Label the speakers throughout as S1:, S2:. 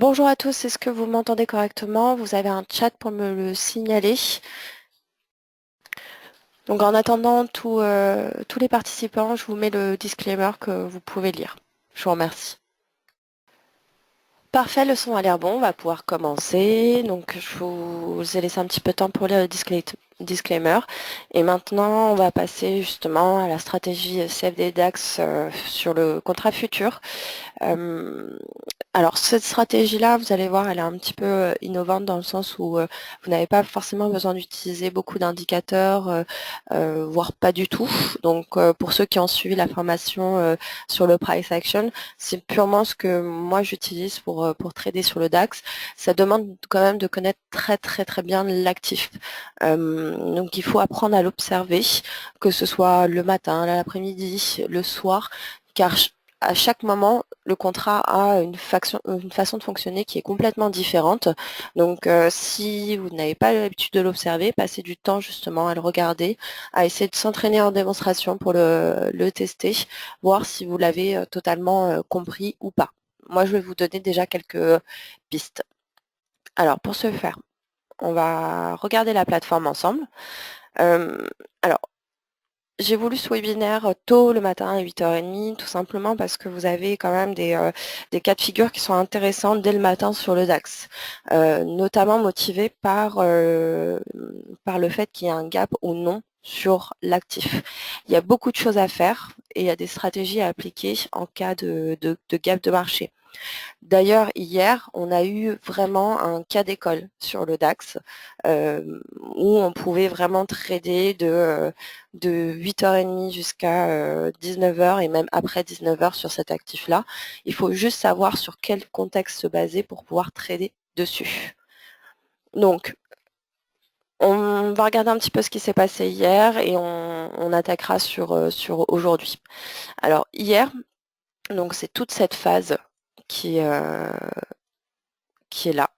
S1: Bonjour à tous, est-ce que vous m'entendez correctement? Vous avez un chat pour me le signaler. Donc en attendant tous les participants, je vous mets le disclaimer que vous pouvez lire. Je vous remercie. Parfait, le son a l'air bon, on va pouvoir commencer. Donc je vous ai laissé un petit peu de temps pour le disclaimer. Et maintenant, on va passer justement à la stratégie CFD DAX sur le contrat futur. Euh, alors cette stratégie-là, vous allez voir, elle est un petit peu innovante dans le sens où vous n'avez pas forcément besoin d'utiliser beaucoup d'indicateurs, voire pas du tout. Donc pour ceux qui ont suivi la formation sur le price action, c'est purement ce que moi j'utilise pour trader sur le DAX. Ça demande quand même de connaître très très très bien l'actif. Donc il faut apprendre à l'observer, que ce soit le matin, l'après-midi, le soir, car à chaque moment, le contrat a une façon de fonctionner qui est complètement différente. Donc, si vous n'avez pas l'habitude de l'observer, passez du temps justement à le regarder, à essayer de s'entraîner en démonstration pour le tester, voir si vous l'avez totalement compris ou pas. Moi, je vais vous donner déjà quelques pistes. Alors, pour ce faire, on va regarder la plateforme ensemble. Alors, j'ai voulu ce webinaire tôt le matin à 8h30, tout simplement parce que vous avez quand même des cas de figure qui sont intéressants dès le matin sur le DAX, notamment motivés par le fait qu'il y a un gap ou non sur l'actif. Il y a beaucoup de choses à faire et il y a des stratégies à appliquer en cas de gap de marché. D'ailleurs, hier, on a eu vraiment un cas d'école sur le DAX où on pouvait vraiment trader de 8h30 jusqu'à 19h et même après 19h sur cet actif-là. Il faut juste savoir sur quel contexte se baser pour pouvoir trader dessus. Donc, on va regarder un petit peu ce qui s'est passé hier et on attaquera sur aujourd'hui. Alors, hier, donc c'est toute cette phase qui, qui est là.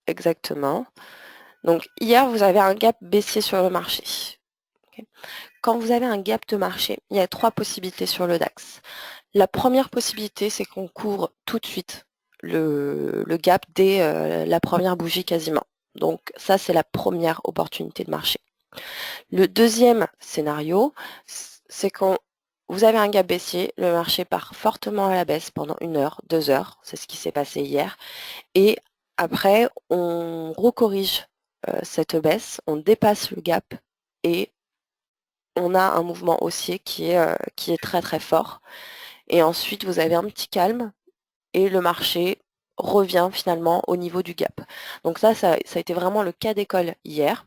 S1: Exactement. Donc hier, vous avez un gap baissier sur le marché. Okay. Quand vous avez un gap de marché, il y a trois possibilités sur le DAX. La première possibilité, c'est qu'on couvre tout de suite le gap dès la première bougie quasiment. Donc ça, c'est la première opportunité de marché. Le deuxième scénario, c'est quand vous avez un gap baissier, le marché part fortement à la baisse pendant 1 heure, 2 heures, c'est ce qui s'est passé hier, et après, on recorrige cette baisse, on dépasse le gap et on a un mouvement haussier qui est très très fort. Et ensuite, vous avez un petit calme et le marché revient finalement au niveau du gap. Donc ça a été vraiment le cas d'école hier.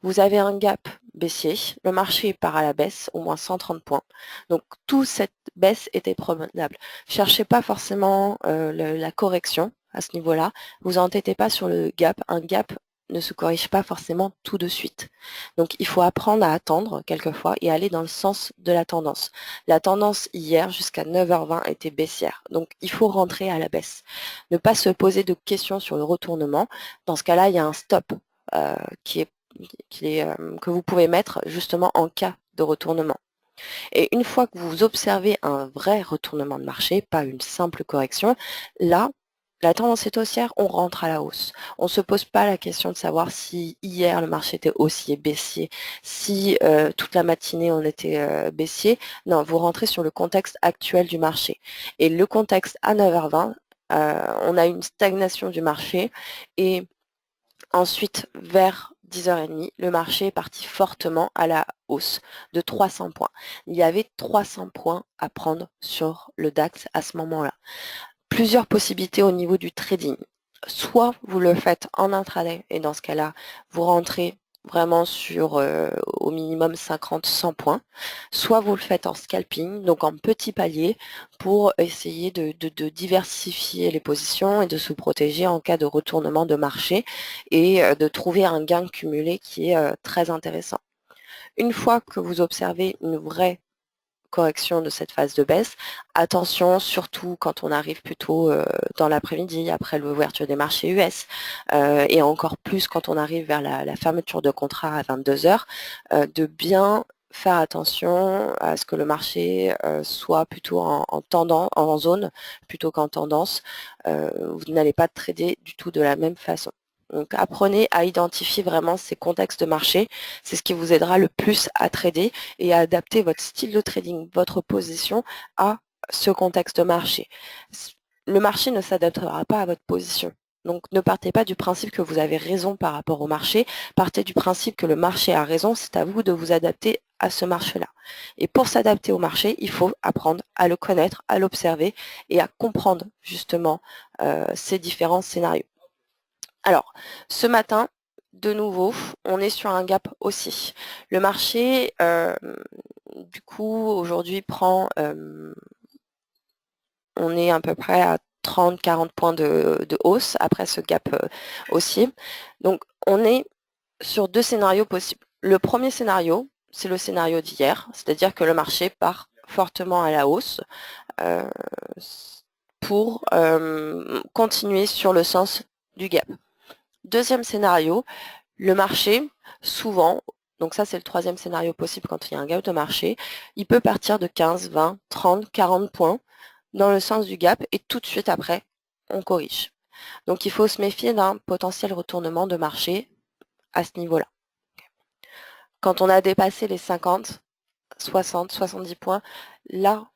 S1: Vous avez un gap baissier, le marché part à la baisse, au moins 130 points. Donc toute cette baisse était probable. Cherchez pas forcément la correction à ce niveau-là. Vous entêtez pas sur le gap. Un gap ne se corrige pas forcément tout de suite. Donc il faut apprendre à attendre quelquefois et aller dans le sens de la tendance. La tendance hier jusqu'à 9h20 était baissière. Donc il faut rentrer à la baisse. Ne pas se poser de questions sur le retournement. Dans ce cas-là, il y a un stop euh, qui est que vous pouvez mettre justement en cas de retournement. Et une fois que vous observez un vrai retournement de marché, pas une simple correction, là, la tendance est haussière, on rentre à la hausse. On ne se pose pas la question de savoir si hier le marché était haussier, baissier, si toute la matinée on était baissier. Non, vous rentrez sur le contexte actuel du marché. Et le contexte à 9h20, on a une stagnation du marché et ensuite, vers 10h30, le marché est parti fortement à la hausse de 300 points. Il y avait 300 points à prendre sur le DAX à ce moment-là. Plusieurs possibilités au niveau du trading. Soit vous le faites en intraday et dans ce cas-là, vous rentrez vraiment sur au minimum 50-100 points, soit vous le faites en scalping, donc en petits paliers, pour essayer de diversifier les positions et de se protéger en cas de retournement de marché et de trouver un gain cumulé qui est très intéressant. Une fois que vous observez une vraie correction de cette phase de baisse. Attention, surtout quand on arrive plutôt dans l'après-midi, après l'ouverture des marchés US, et encore plus quand on arrive vers la fermeture de contrat à 22h, de bien
S2: faire attention à ce que le marché soit plutôt en zone plutôt qu'en tendance. Vous n'allez pas trader du tout de la même façon. Donc apprenez à identifier vraiment ces contextes de marché. C'est ce qui vous aidera le plus à trader et à adapter votre style de trading, votre position à ce contexte de marché. Le marché ne s'adaptera pas à votre position. Donc ne partez pas du principe que vous avez raison par rapport au marché, partez du principe que le marché a raison, c'est à vous de vous adapter à ce marché-là. Et pour s'adapter au marché, il faut apprendre à le connaître, à l'observer et à comprendre justement ces différents scénarios. Alors, ce matin, de nouveau, on est sur un gap aussi. Le marché, du coup, aujourd'hui prend, on est à peu près à 30-40 points de hausse après ce gap haussier. Donc, on est sur deux scénarios possibles. Le premier scénario, c'est le scénario d'hier, c'est-à-dire que le marché part fortement à la hausse pour continuer sur le sens du gap. Deuxième scénario, le marché, souvent, donc ça c'est le troisième scénario possible quand il y a un gap de marché, il peut partir de 15, 20, 30, 40 points dans le sens du gap et tout de suite après, on corrige. Donc il faut se méfier d'un potentiel retournement de marché à ce niveau-là. Quand on a dépassé les 50, 60, 70 points, là,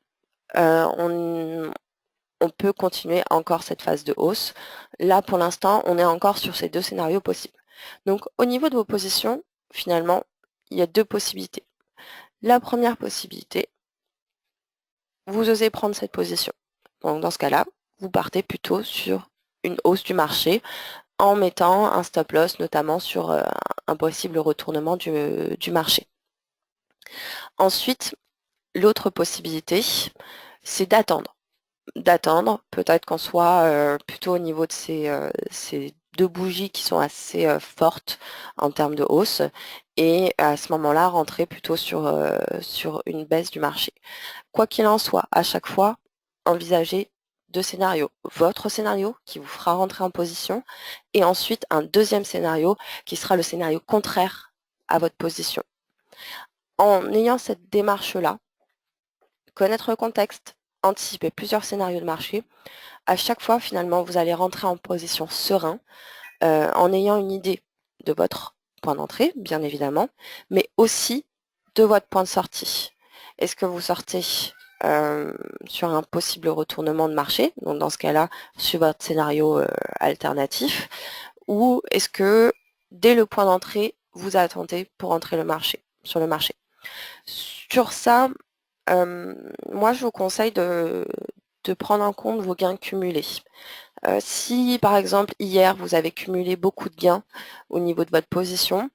S2: on peut continuer encore cette phase de hausse. Là, pour l'instant, on est encore sur ces deux scénarios possibles. Donc, au niveau de vos positions, finalement, il y a deux possibilités. La première possibilité, vous osez prendre cette position. Donc, dans ce cas-là, vous partez plutôt sur une hausse du marché en mettant un stop loss, notamment sur un possible retournement du marché. Ensuite, l'autre possibilité, c'est d'attendre. Peut-être qu'on soit plutôt au niveau de ces deux bougies qui sont assez fortes en termes de hausse et à ce moment-là rentrer plutôt sur une baisse du marché. Quoi qu'il en soit, à chaque fois, envisagez deux scénarios. Votre scénario qui vous fera rentrer en position et ensuite un deuxième scénario qui sera le scénario contraire à votre position. En ayant cette démarche-là, connaître le contexte, anticiper plusieurs scénarios de marché, à chaque fois, finalement, vous allez rentrer en position serein en ayant une idée de votre point d'entrée, bien évidemment, mais aussi de votre point de sortie. Est-ce que vous sortez sur un possible retournement de marché, donc dans ce cas-là, sur votre scénario alternatif, ou est-ce que dès le point d'entrée, vous attendez pour entrer sur le marché? Sur ça, moi, je vous conseille de prendre en compte vos gains cumulés. Si, par exemple, hier, vous avez cumulé beaucoup de gains au niveau de votre position,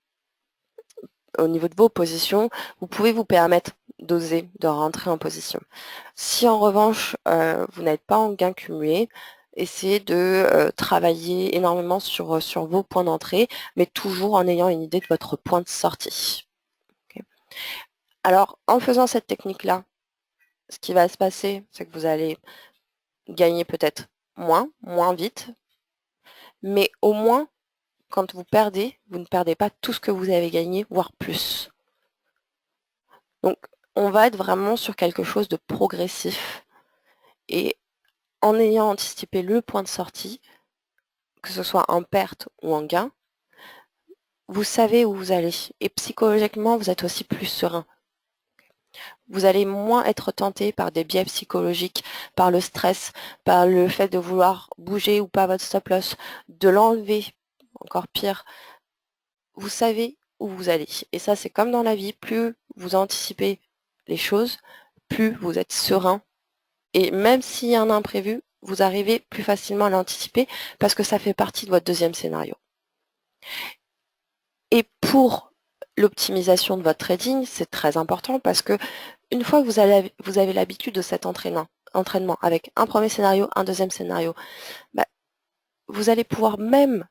S2: au niveau de vos positions, vous pouvez vous permettre d'oser, de rentrer en position. Si, en revanche, vous n'êtes pas en gains cumulés, essayez de travailler énormément sur vos points d'entrée, mais toujours en ayant une idée de votre point de sortie. Okay. Alors, en faisant cette technique-là, ce qui va se passer, c'est que vous allez gagner peut-être moins vite, mais au moins, quand vous perdez, vous ne perdez pas tout ce que vous avez gagné, voire plus. Donc, on va être vraiment sur quelque chose de progressif. Et en ayant anticipé le point de sortie, que ce soit en perte ou en gain, vous savez où vous allez. Et psychologiquement, vous êtes aussi plus serein. Vous allez moins être tenté par des biais psychologiques, par le stress, par le fait de vouloir bouger ou pas votre stop loss, de l'enlever, encore pire. Vous savez où vous allez. Et ça, c'est comme dans la vie, plus vous anticipez les choses, plus vous êtes serein. Et même s'il y a un imprévu, vous arrivez plus facilement à l'anticiper parce que ça fait partie de votre deuxième scénario. Et pour l'optimisation de votre trading, c'est très important parce que une fois que vous avez l'habitude de cet entraînement avec un premier scénario, un deuxième scénario, vous allez pouvoir même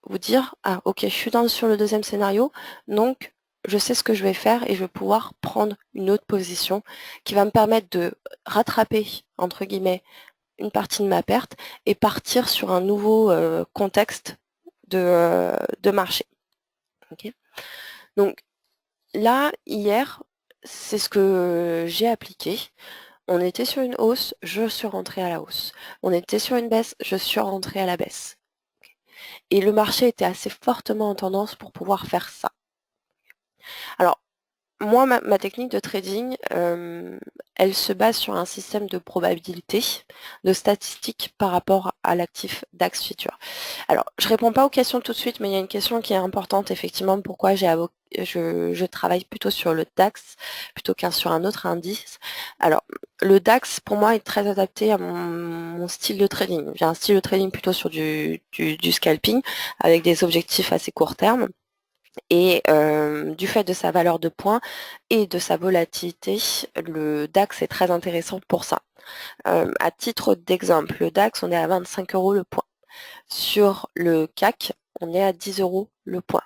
S2: vous dire, ah ok, je suis sur le deuxième scénario, donc je sais ce que je vais faire et je vais pouvoir prendre une autre position qui va me permettre de rattraper, entre guillemets, une partie de ma perte et partir sur un nouveau contexte de marché. Okay. Donc là, hier, c'est ce que j'ai appliqué. On était sur une hausse, je suis rentrée à la hausse. On était sur une baisse, je suis rentrée à la baisse. Et le marché était assez fortement en tendance pour pouvoir faire ça. Alors, moi, ma technique de trading, elle se base sur un système de probabilité, de statistiques par rapport à l'actif DAX Future. Alors, je réponds pas aux questions tout de suite, mais il y a une question qui est importante, effectivement, pourquoi je travaille plutôt sur le DAX plutôt qu'un sur un autre indice. Alors, le DAX, pour moi, est très adapté à mon style de trading. J'ai un style de trading plutôt sur du scalping, avec des objectifs assez court terme. Et du fait de sa valeur de points et de sa volatilité, le DAX est très intéressant pour ça. À titre d'exemple, le DAX, on est à 25 € le point. Sur le CAC, on est à 10 € le point.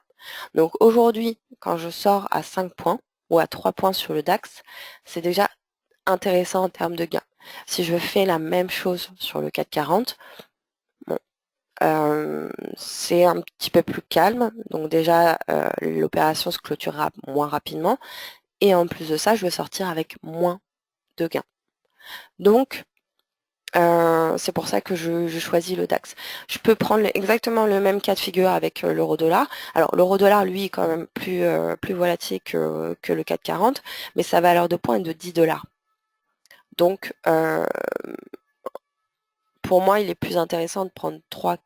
S2: Donc aujourd'hui, quand je sors à 5 points ou à 3 points sur le DAX, c'est déjà intéressant en termes de gains. Si je fais la même chose sur le CAC 40, bon, c'est un petit peu plus calme, donc déjà l'opération se clôturera moins rapidement, et en plus de ça, je vais sortir avec moins de gains. Donc, c'est pour ça que je choisis le DAX. Je peux prendre exactement le même cas de figure avec l'euro-dollar. Alors, l'euro-dollar, lui, est quand même plus volatile que le CAC 40, mais sa valeur de points est de 10 $. Donc, pour moi, il est plus intéressant de prendre 3-5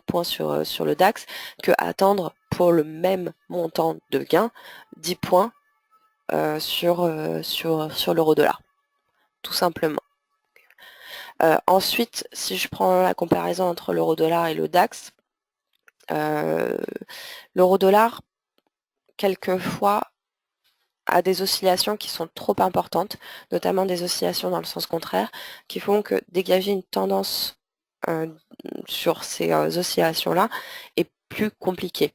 S2: points sur le DAX que attendre pour le même montant de gain 10 points sur l'euro-dollar, tout simplement. Ensuite, si je prends la comparaison entre l'euro-dollar et le DAX, l'euro-dollar, quelquefois, a des oscillations qui sont trop importantes, notamment des oscillations dans le sens contraire, qui font que dégager une tendance sur ces oscillations-là est plus compliqué.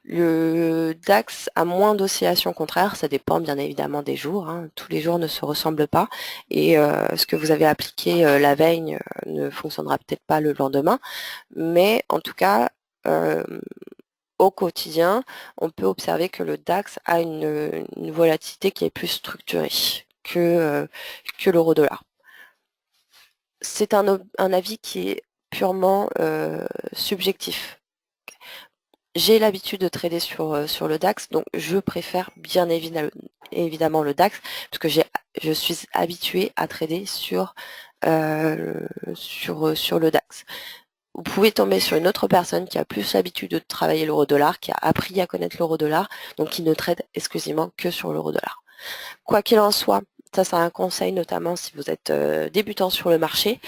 S2: Le DAX a moins d'oscillations contraires, ça dépend bien évidemment des jours, hein. Tous les jours ne se ressemblent pas, et ce que vous avez appliqué la veille ne fonctionnera peut-être pas le lendemain, mais en tout cas, au quotidien, on peut observer que le DAX a une volatilité qui est plus structurée que l'euro-dollar. C'est un avis qui est purement subjectif. J'ai l'habitude de trader sur le DAX, donc je préfère bien évidemment le DAX, parce que je suis habituée à trader sur le DAX. Vous pouvez tomber sur une autre personne qui a plus l'habitude de travailler l'euro-dollar, qui a appris à connaître l'euro-dollar, donc qui ne trade exclusivement que sur l'euro-dollar. Quoi qu'il en soit, ça c'est un conseil notamment si vous êtes débutant sur le marché,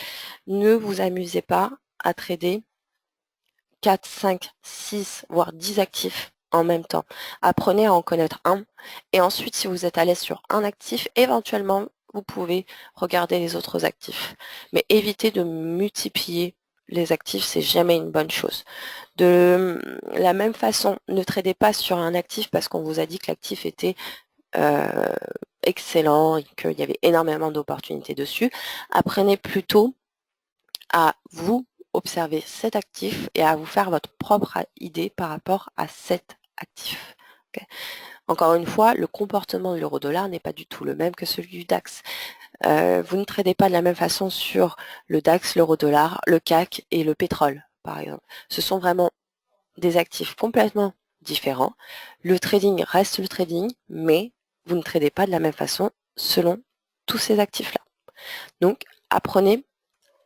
S2: ne vous amusez pas à trader 4, 5, 6, voire 10 actifs en même temps. Apprenez à en connaître un, et ensuite si vous êtes à l'aise sur un actif, éventuellement vous pouvez regarder les autres actifs. Mais évitez de multiplier les actifs, c'est jamais une bonne chose. De la même façon, ne tradez pas sur un actif parce qu'on vous a dit que l'actif était excellent et qu'il y avait énormément d'opportunités dessus. Apprenez plutôt à vous observer cet actif et à vous faire votre propre idée par rapport à cet actif. Okay. Encore une fois, le comportement de l'euro-dollar n'est pas du tout le même que celui du DAX. Vous ne tradez pas de la même façon sur le DAX, l'euro-dollar, le CAC et le pétrole, par exemple. Ce sont vraiment des actifs complètement différents. Le trading reste le trading, mais vous ne tradez pas de la même façon selon tous ces actifs-là. Donc, apprenez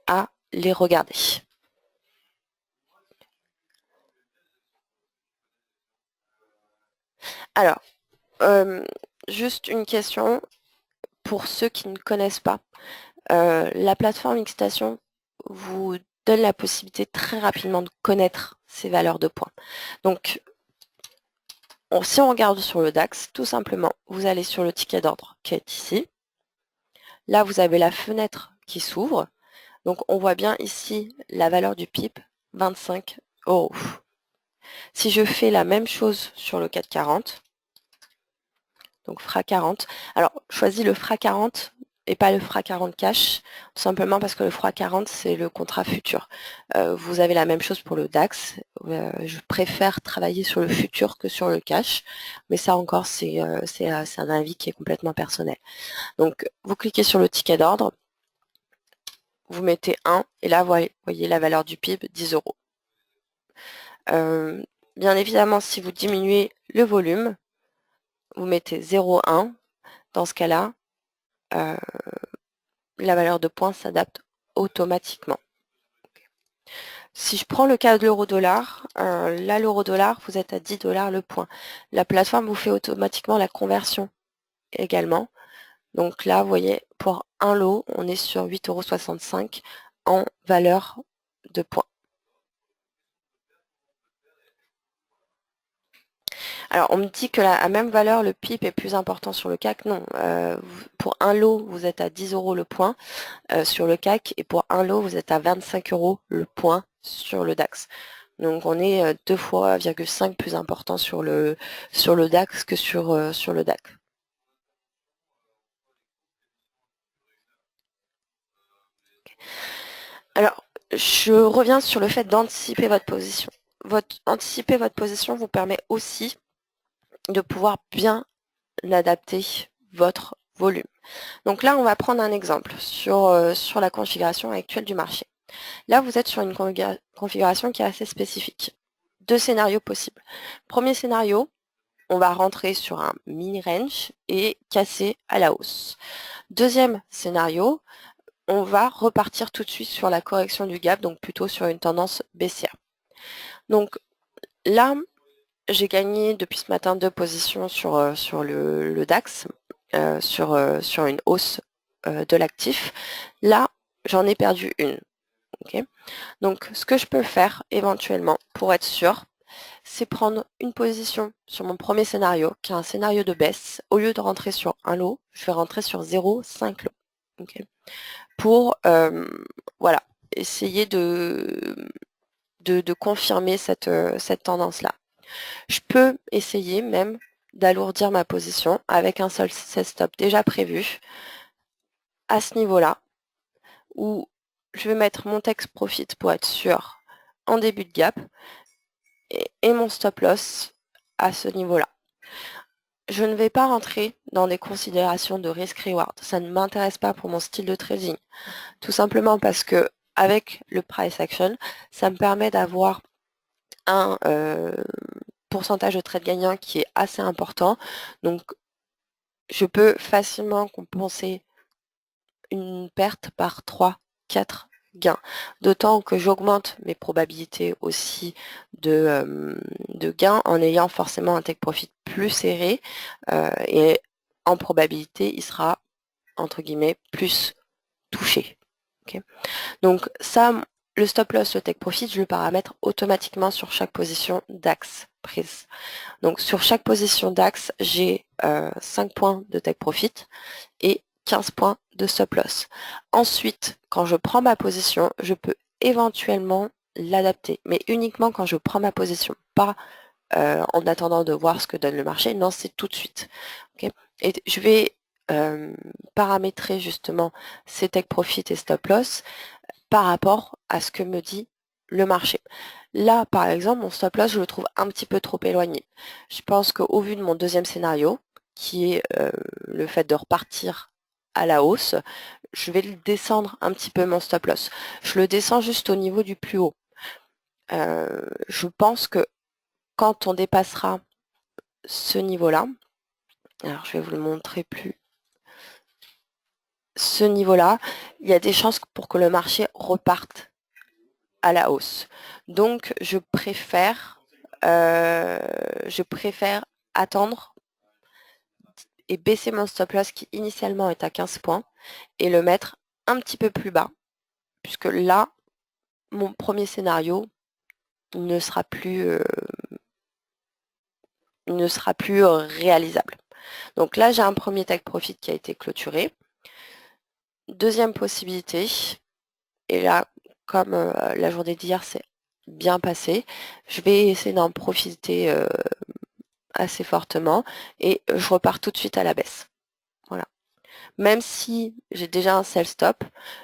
S2: à les regarder. Alors, juste une question pour ceux qui ne connaissent pas. La plateforme Xstation vous donne la possibilité très rapidement de connaître ces valeurs de points. Donc, si on regarde sur le DAX, tout simplement, vous allez sur le ticket d'ordre qui est ici. Là, vous avez la fenêtre qui s'ouvre. Donc, on voit bien ici la valeur du PIB, 25 €. Si je fais la même chose sur le CAC 40, donc FRA 40, alors choisis le FRA 40 et pas le FRA 40 cash, tout simplement parce que le FRA 40 c'est le contrat futur. Vous avez la même chose pour le DAX,
S1: je préfère travailler sur le futur que sur le cash, mais ça encore, c'est un avis qui est complètement personnel. Donc, vous cliquez sur le ticket d'ordre, vous mettez 1, et là, vous voyez la valeur du PIB, 10 euros. Bien évidemment, si vous diminuez le volume, vous mettez 0,1. Dans ce cas-là, la valeur de points s'adapte automatiquement. Si je prends le cas de l'euro-dollar, là, l'euro-dollar, vous êtes à 10 $ le point. La plateforme vous fait automatiquement la conversion également. Donc là, vous voyez, pour un lot, on est sur 8,65 € en valeur de points. Alors, on me dit que à même valeur, le PIB est plus important sur le CAC. Non, pour un lot, vous êtes à 10 € le point sur le CAC, et pour un lot, vous êtes à 25 € le point sur le DAX. Donc, on est 2,5 fois plus important sur le DAX que sur le DAX. Alors, je reviens sur le fait d'anticiper votre position. Anticiper votre position vous permet aussi de pouvoir bien adapter votre volume. Donc là, on va prendre un exemple sur la configuration actuelle du marché. Là, vous êtes sur une configuration qui est assez spécifique. 2 scénarios possibles. Premier scénario, on va rentrer sur un mini range et casser à la hausse. Deuxième scénario, on va repartir tout de suite sur la correction du gap, donc plutôt sur une tendance baissière. Donc là, j'ai gagné depuis ce matin 2 positions sur le DAX, sur une hausse de l'actif. Là, j'en ai perdu une. Okay. Donc, ce que je peux faire éventuellement pour être sûr, c'est prendre une position sur mon premier scénario, qui est un scénario de baisse. Au lieu de rentrer sur un lot, je vais rentrer sur 0,5 lots. Okay. Pour voilà, essayer de confirmer cette tendance-là. Je peux essayer même d'alourdir ma position avec un seul set stop déjà prévu à ce niveau-là, où je vais mettre mon take profit pour être sûr en début de gap et mon stop loss à ce niveau-là. Je ne vais pas rentrer dans des considérations de risk-reward. Ça ne m'intéresse pas pour mon style de trading. Tout simplement parce que avec le price action, ça me permet d'avoir un pourcentage de trade gagnant qui est assez important. Donc, je peux facilement compenser une perte par 3-4 gains. D'autant que j'augmente mes probabilités aussi de gains en ayant forcément un take profit plus serré et en probabilité, il sera, entre guillemets, plus touché. Okay. Donc ça, le stop loss, le take profit, je le paramètre automatiquement sur chaque position DAX prise. Donc sur chaque position DAX, j'ai 5 points de take profit et 15 points de stop loss. Ensuite, quand je prends ma position, je peux éventuellement l'adapter, mais uniquement quand je prends ma position, pas en attendant de voir ce que donne le marché. Non, c'est tout de suite. Okay. Et je vais paramétrer justement ces take profit et stop loss par rapport à ce que me dit le marché. Là, par exemple, mon stop loss, je le trouve un petit peu trop éloigné. Je pense qu'au vu de mon deuxième scénario, qui est le fait de repartir à la hausse, je vais le descendre un petit peu mon stop loss. Je le descends juste au niveau du plus haut. Je pense que quand on dépassera ce niveau-là, alors je vais vous le montrer plus, ce niveau-là, il y a des chances pour que le marché reparte à la hausse. Donc je préfère attendre et baisser mon stop loss qui initialement est à 15 points et le mettre un petit peu plus bas, puisque là, mon premier scénario ne sera plus réalisable. Donc là, j'ai un premier take profit qui a été clôturé. Deuxième possibilité, et là, comme la journée d'hier s'est bien passée, je vais essayer d'en profiter assez fortement et je repars tout de suite à la baisse. Voilà. même si j'ai déjà un sell stop,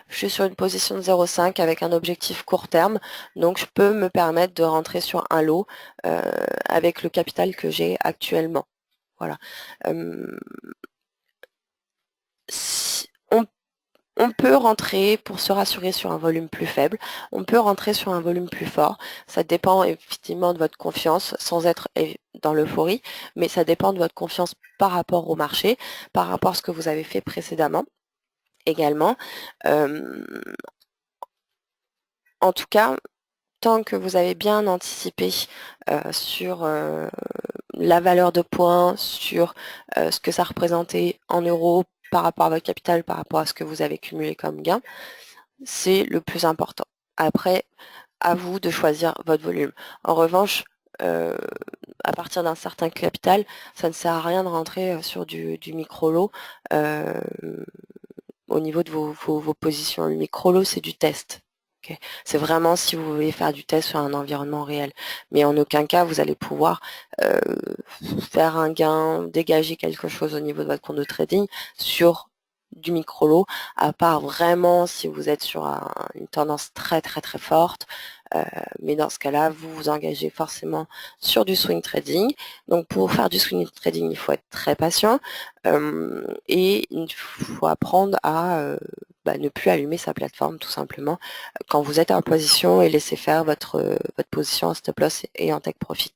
S1: je suis sur une position de 0,5 avec un objectif court terme, donc je peux me permettre de rentrer sur un lot avec le capital que j'ai actuellement. Voilà. On peut rentrer pour se rassurer sur un volume plus faible, on peut rentrer sur un volume plus fort. Ça dépend effectivement de votre confiance, sans être dans l'euphorie, mais ça dépend de votre confiance par rapport au marché, par rapport à ce que vous avez fait précédemment également. En tout cas, tant que vous avez bien anticipé sur la valeur de points, sur ce que ça représentait en euros par rapport à votre capital, par rapport à ce que vous avez cumulé comme gain, c'est le plus important. Après, à vous de choisir votre volume. En revanche, à partir d'un certain capital, ça ne sert à rien de rentrer sur du micro-lot au niveau de vos positions. Le micro-lot, c'est du test. Okay. C'est vraiment si vous voulez faire du test sur un environnement réel. Mais en aucun cas, vous allez pouvoir faire un gain, dégager quelque chose au niveau de votre compte de trading sur du micro-lot, à part vraiment si vous êtes sur une tendance très très très forte. Mais dans ce cas-là, vous vous engagez forcément sur du swing trading. Donc pour faire du swing trading, il faut être très patient et il faut apprendre à ne plus allumer sa plateforme tout simplement quand vous êtes en position et laisser faire votre position en stop loss et en take profit.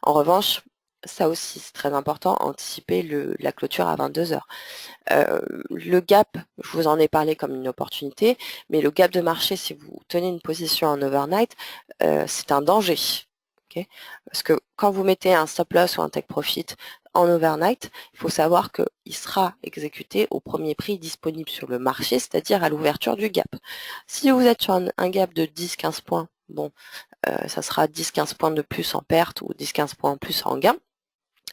S1: En revanche, ça aussi c'est très important, anticiper la clôture à 22 heures. Le gap, je vous en ai parlé comme une opportunité, mais le gap de marché, si vous tenez une position en overnight, c'est un danger. Okay, parce que quand vous mettez un stop loss ou un take profit en overnight, il faut savoir qu'il sera exécuté au premier prix disponible sur le marché, c'est-à-dire à l'ouverture du gap. Si vous êtes sur un gap de 10-15 points, bon, ça sera 10-15 points de plus en perte ou 10-15 points en plus en gain.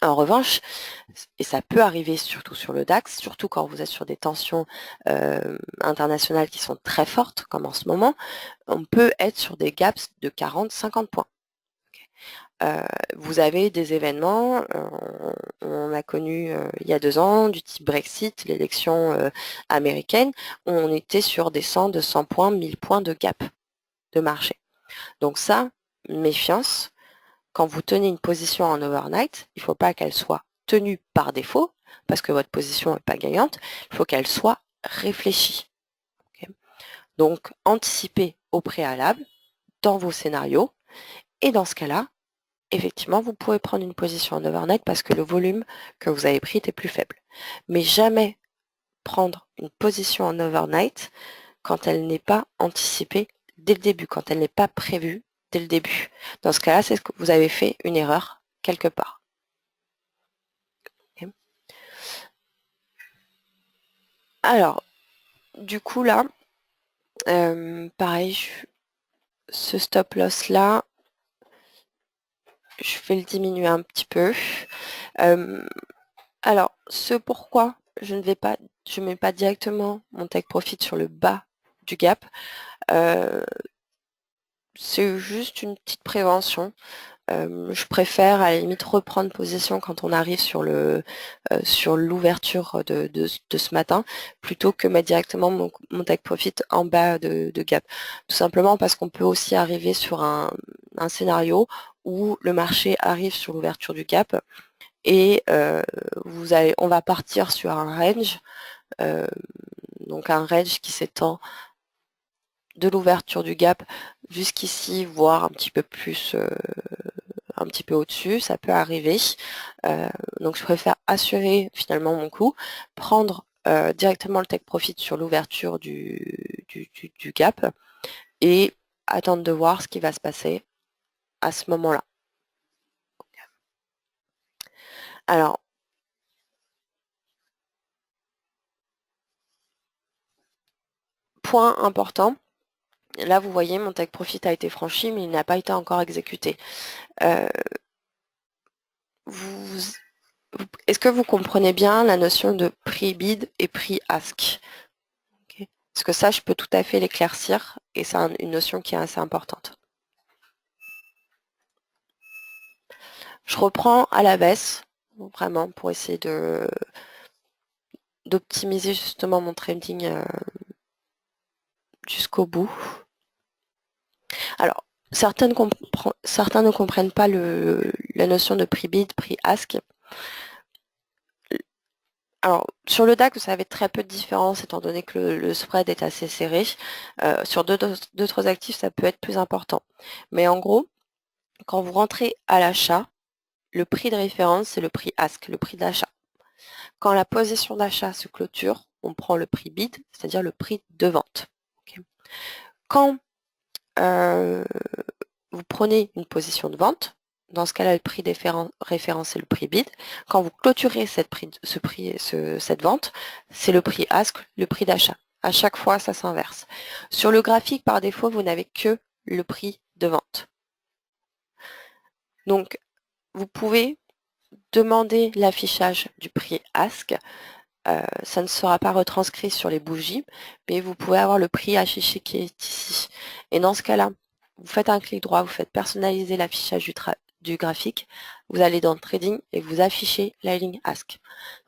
S1: En revanche, et ça peut arriver surtout sur le DAX, surtout quand vous êtes sur des tensions internationales qui sont très fortes, comme en ce moment, on peut être sur des gaps de 40-50 points. Vous avez des événements, on a connu il y a 2 ans, du type Brexit, l'élection américaine, où on était sur des 100, 200 points, 1000 points de gap de marché. Donc ça, méfiance. Quand vous tenez une position en overnight, il ne faut pas qu'elle soit tenue par défaut, parce que votre position n'est pas gagnante, il faut qu'elle soit réfléchie. Okay. Donc, anticipez au préalable dans vos scénarios, et dans ce cas-là, effectivement, vous pouvez prendre une position en overnight parce que le volume que vous avez pris était plus faible. Mais jamais prendre une position en overnight quand elle n'est pas anticipée dès le début, quand elle n'est pas prévue dès le début. Dans ce cas-là, c'est ce que vous avez fait une erreur quelque part. Okay. Alors, du coup là, pareil, ce stop loss là, je vais le diminuer un petit peu. Alors, ce pourquoi je ne mets pas directement mon take profit sur le bas du gap, c'est juste une petite prévention. Je préfère à la limite reprendre position quand on arrive sur l'ouverture de ce matin, plutôt que mettre directement mon take profit en bas de gap. Tout simplement parce qu'on peut aussi arriver sur un scénario où le marché arrive sur l'ouverture du gap et on va partir sur un range, donc un range qui s'étend de l'ouverture du gap jusqu'ici, voire un petit peu plus, un petit peu au-dessus, ça peut arriver. Donc je préfère assurer finalement mon coup, prendre directement le take profit sur l'ouverture du gap et attendre de voir ce qui va se passer à ce moment-là. Alors, point important, là vous voyez mon take profit a été franchi mais il n'a pas été encore exécuté. Est-ce que vous comprenez bien la notion de prix bid et prix ask? Okay. Parce que ça, je peux tout à fait l'éclaircir et c'est une notion qui est assez importante. Je reprends à la baisse, vraiment, pour essayer
S2: d'optimiser justement mon trading jusqu'au bout. Alors, certains ne comprennent pas la notion de prix bid, prix ask. Alors, sur le DAX, vous avez très peu de différence étant donné que le spread est assez serré. Sur d'autres actifs, ça peut être plus important. Mais en gros, quand vous rentrez à l'achat, le prix de référence, c'est le prix ask, le prix d'achat. Quand la position d'achat se clôture, on prend le prix bid, c'est-à-dire le prix de vente. Okay. Quand vous prenez une position de vente, dans ce cas-là, le prix de référence est le prix bid. Quand vous clôturez cette vente, c'est le prix ask, le prix d'achat. À chaque fois, ça s'inverse. Sur le graphique, par défaut, vous n'avez que le prix de vente. Donc, vous pouvez demander l'affichage du prix ask. Ça ne sera pas retranscrit sur les bougies, mais vous pouvez avoir le prix affiché qui est ici. Et dans ce cas-là, vous faites un clic droit, vous faites personnaliser l'affichage du graphique, vous allez dans Trading et vous affichez la ligne ask.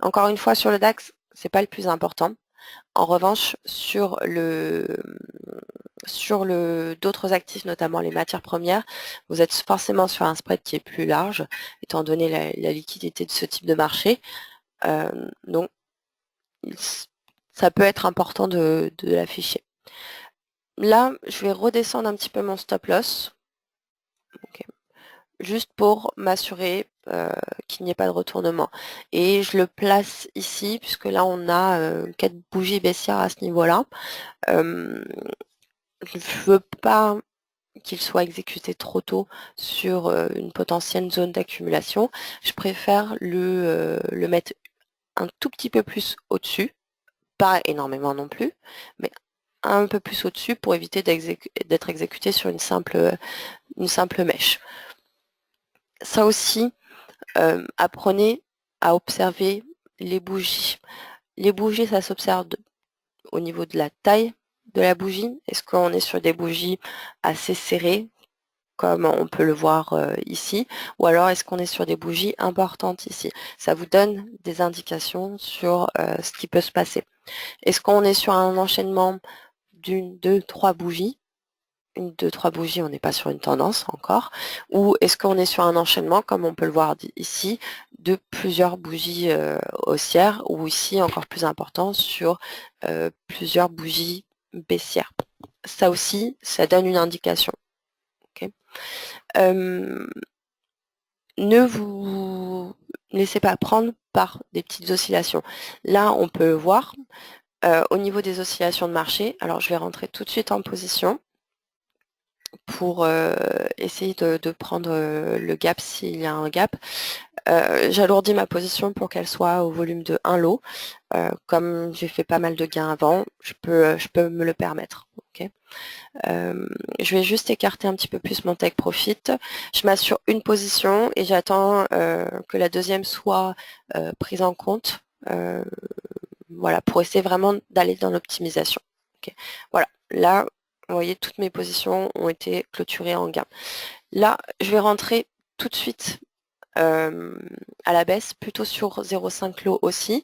S2: Encore une fois, sur le DAX, c'est pas le plus important. En revanche, sur d'autres actifs, notamment les matières premières, vous êtes forcément sur un spread qui est plus large, étant donné la liquidité de ce type de marché. Donc, ça peut être important de l'afficher. Là, je vais redescendre un petit peu mon stop loss, okay, juste pour m'assurer qu'il n'y ait pas de retournement. Et je le place ici, puisque là, on a 4 bougies baissières à ce niveau-là. Je ne veux pas qu'il soit exécuté trop tôt sur une potentielle zone d'accumulation. Je préfère le mettre un tout petit peu plus au-dessus, pas énormément non plus, mais un peu plus au-dessus pour éviter d'être exécuté sur une simple mèche. Ça aussi, apprenez à observer les bougies. Les bougies, ça s'observe au niveau de la taille de la bougie. Est-ce qu'on est sur des bougies assez serrées, comme on peut le voir ici, ou alors est-ce qu'on est sur des bougies importantes ici? Ça vous donne des indications sur ce qui peut se passer. Est-ce qu'on est sur un enchaînement d'une, deux, trois bougies? Une, deux, trois bougies, on n'est pas sur une tendance encore. Ou est-ce qu'on est sur un enchaînement, comme on peut le voir ici, de plusieurs bougies haussières, ou ici, encore plus important, sur plusieurs bougies baissières? Ça aussi, ça donne une indication. Okay. Ne vous laissez pas prendre par des petites oscillations. Là, on peut le voir. Au niveau des oscillations de marché, alors je vais rentrer tout de suite en position pour essayer de prendre le gap s'il y a un gap. J'alourdis ma position pour qu'elle soit au volume de 1 lot. Comme j'ai fait pas mal de gains avant, je peux me le permettre. Okay. Je vais juste écarter un petit peu plus mon take profit. Je m'assure une position et j'attends que la deuxième soit prise en compte. Voilà, pour essayer vraiment d'aller dans l'optimisation. Okay. Voilà, là, vous voyez, toutes mes positions ont été clôturées en gain. Là, je vais rentrer tout de suite à la baisse, plutôt sur 0,5 lot aussi.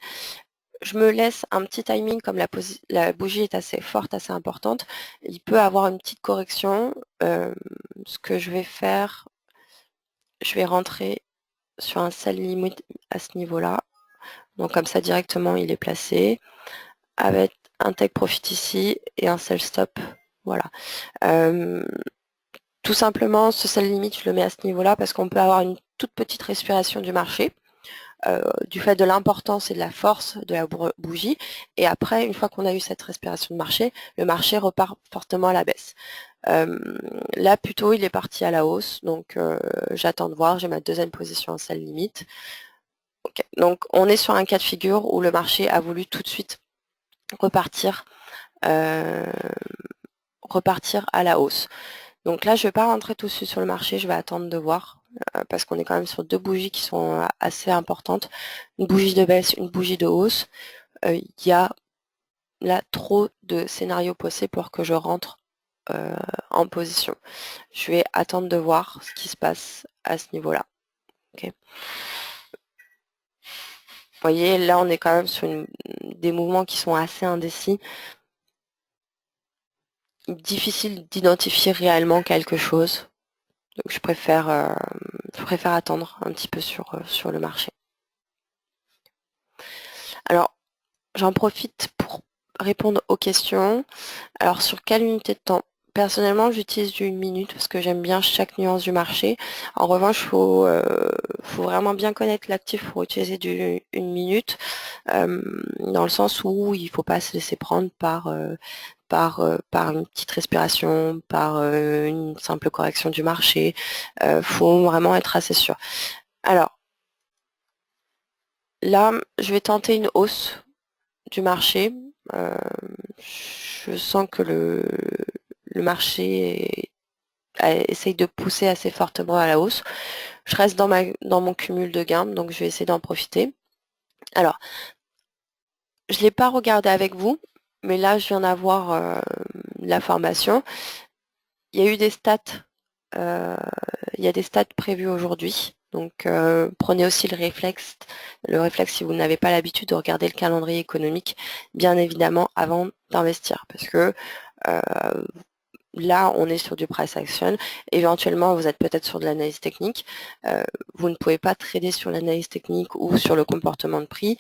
S2: Je me laisse un petit timing, comme la bougie est assez forte, assez importante. Il peut avoir une petite correction. Ce que je vais faire, je vais rentrer sur un sell limit à ce niveau-là. Donc comme ça, directement, il est placé. Avec un take profit ici et un sell stop. Voilà. Tout simplement, ce sell limit, je le mets à ce niveau-là parce qu'on peut avoir une toute petite respiration du marché. Du fait de l'importance et de la force de la bougie. Et après, une fois qu'on a eu cette respiration de marché, le marché repart fortement à la baisse. Là, plutôt, il est parti à la hausse. Donc, j'attends de voir. J'ai ma deuxième position en sell limite. Okay. Donc, on est sur un cas de figure où le marché a voulu tout de suite repartir à la hausse. Donc là, je ne vais pas rentrer tout de suite sur le marché, je vais attendre de voir, parce qu'on est quand même sur deux bougies qui sont assez importantes. Une bougie de baisse, une bougie de hausse. Il y a là trop de scénarios possibles pour que je rentre en position. Je vais attendre de voir ce qui se passe à ce niveau-là. Okay. Vous voyez, là, on est quand même sur une des mouvements qui sont assez indécis, difficile d'identifier réellement quelque chose. Donc je préfère attendre un petit peu sur le marché. Alors, j'en profite pour répondre aux questions. Alors, sur quelle unité de temps? Personnellement, j'utilise du 1 minute parce que j'aime bien chaque nuance du marché. En revanche, faut vraiment bien connaître l'actif pour utiliser du 1 minute, dans le sens où il ne faut pas se laisser prendre par une petite respiration, par une simple correction du marché. Faut vraiment être assez sûr. Alors, là, je vais tenter une hausse du marché. Je sens que le marché essaye de pousser assez fortement à la hausse. Je reste dans mon cumul de gains, donc je vais essayer d'en profiter. Alors, je ne l'ai pas regardé avec vous, mais là, je viens d'avoir la formation. Il y a eu des stats, il y a des stats prévues aujourd'hui. Donc, prenez aussi le réflexe si vous n'avez pas l'habitude de regarder le calendrier économique, bien évidemment, avant d'investir. Parce que là, on est sur du price action. Éventuellement, vous êtes peut-être sur de l'analyse technique. Vous ne pouvez pas trader sur l'analyse technique ou sur le comportement de prix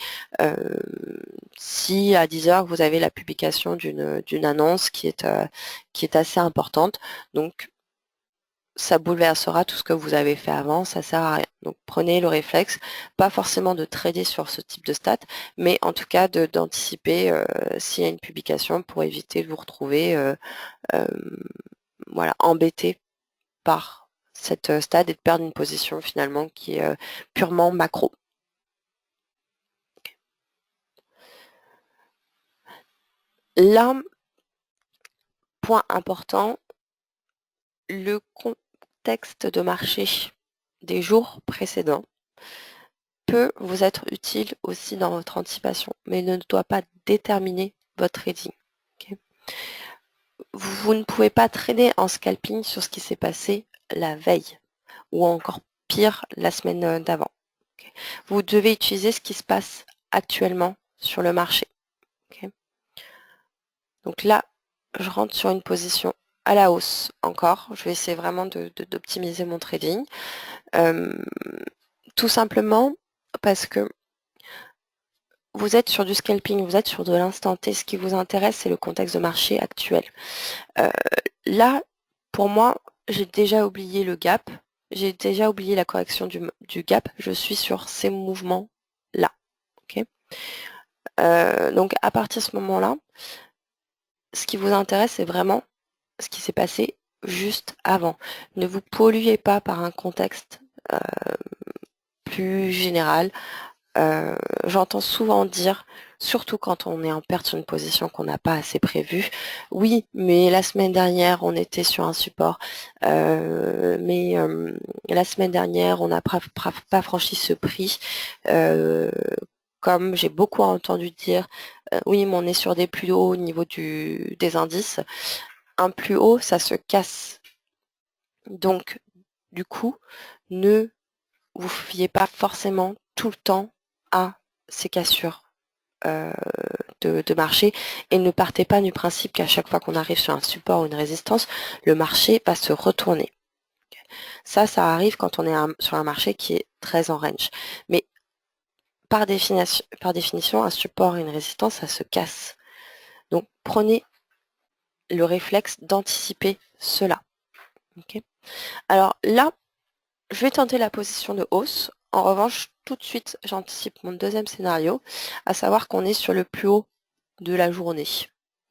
S2: si à 10 heures, vous avez la publication d'une annonce qui est assez importante. Donc, ça bouleversera tout ce que vous avez fait avant, ça sert à rien. Donc prenez le réflexe, pas forcément de trader sur ce type de stats, mais en tout cas d'anticiper s'il y a une publication pour éviter de vous retrouver voilà, embêté par cette stat et de perdre une position finalement qui est purement macro. Là, point important, le contexte de marché des jours précédents peut vous être utile aussi dans votre anticipation, mais ne doit pas déterminer votre trading. Okay. Vous ne pouvez pas trader en scalping sur ce qui s'est passé la veille, ou encore pire, la semaine d'avant. Okay. Vous devez utiliser ce qui se passe actuellement sur le marché. Okay. Donc là, je rentre sur une position à la hausse encore. Je vais essayer vraiment d'optimiser mon trading. Tout simplement parce que vous êtes sur du scalping, vous êtes sur de l'instant T. Ce qui vous intéresse, c'est le contexte de marché actuel. Là, pour moi, j'ai déjà oublié le gap. J'ai déjà oublié la correction du gap. Je suis sur ces mouvements-là. Okay. Donc, à partir de ce moment-là, ce qui vous intéresse, c'est vraiment ce qui s'est passé juste avant. Ne vous polluez pas par un contexte plus général. J'entends souvent dire, surtout quand on est en perte sur une position qu'on n'a pas assez prévue, oui, mais la semaine dernière, on était sur un support, mais la semaine dernière, on n'a pas franchi ce prix. Comme j'ai beaucoup entendu dire, oui, mais on est sur des plus hauts au niveau des indices. Un plus haut, ça se casse. Donc, du coup, ne vous fiez pas forcément tout le temps à ces cassures de marché et ne partez pas du principe qu'à chaque fois qu'on arrive sur un support ou une résistance, le marché va se retourner. Ça arrive quand on est sur un marché qui est très en range. Mais par définition, un support et une résistance, ça se casse. Donc prenez le réflexe d'anticiper cela. Okay. Alors là, je vais tenter la position de hausse. En revanche, tout de suite, j'anticipe mon deuxième scénario, à savoir qu'on est sur le plus haut de la journée.